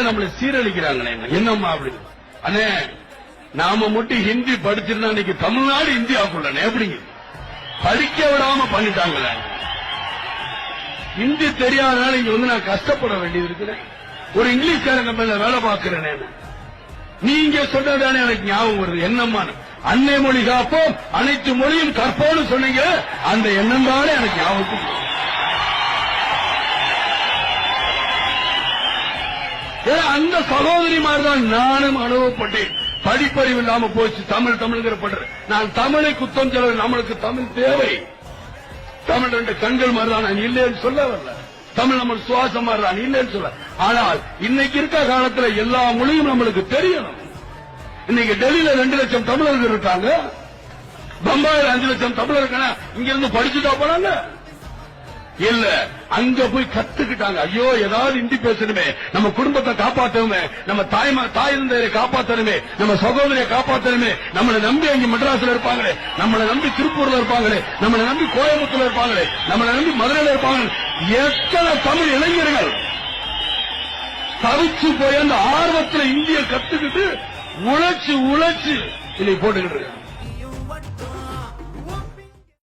நம்மளை சீரழிக்கிறாங்களே என்னம்மா அப்படின்னு அண்ணே நாம மட்டும் ஹிந்தி படிச்சிருந்தா இன்னைக்கு தமிழ்நாடு இந்தியாவுக்குள்ள எப்படிங்க படிக்க விடாம பண்ணிட்டாங்களே. ஹிந்தி தெரியாதனால இங்க வந்து நான் கஷ்டப்பட வேண்டியது இருக்கிறேன். ஒரு இங்கிலீஷ்காரங்க மேல வேலை பார்க்கிறேன். நீங்க சொன்னதானே எனக்கு ஞாபகம் வருது. என்னம்மா அன்னை மொழி காப்போம் அனைத்து மொழியும் கற்போம்னு சொன்னீங்க. அந்த எண்ணம் தானே எனக்கு ஞாபகம். அந்த சகோதரி மாதிரிதான் நானும் அனுபவப்பட்டேன். படிப்பறிவு இல்லாம போச்சு. தமிழ் தமிழ்ங்கிற பண்ற நான் தமிழை குத்தம் சொல்ல, நம்மளுக்கு தமிழ் தேவை. தமிழ் ரெண்டு கண்கள் மாதிரிதான் நான் இல்லைன்னு சொல்ல வரல. தமிழ் நம்ம சுவாசம் மாதிரிதான் இல்லைன்னு சொல்ல. ஆனால் இன்னைக்கு இருக்க காலத்துல எல்லா மொழியும் நம்மளுக்கு தெரியணும். இன்னைக்கு டெல்லியில 2 லட்சம் தமிழர்கள் இருக்காங்க. பம்பாயில 5 லட்சம் தமிழர் இருக்காங்க. இங்க இருந்து படிச்சுட்டா போனாங்க இல்ல, அங்க போய் கத்துக்கிட்டாங்க. ஐயோ ஏதாவது ஹிந்தி பேசணுமே, நம்ம குடும்பத்தை காப்பாற்றணுமே, நம்ம தாய் தந்தையை காப்பாற்றணுமே, நம்ம சகோதரியை காப்பாற்றணுமே, நம்மளை நம்பி அங்க மெட்ராஸ்ல இருப்பாங்களே, நம்மளை நம்பி திருப்பூர்ல இருப்பாங்களே, நம்மளை நம்பி கோயம்புத்தூர்ல இருப்பாங்களே, நம்மளை நம்பி மதுரையில இருப்பாங்க. எத்தனை தமிழ் இளைஞர்கள் தவிச்சு போய் அந்த ஆர்வத்தில் இந்திய கத்துக்கிட்டு உழைச்சு இன்னைக்கு போட்டுக்கிட்டு இருக்காங்க.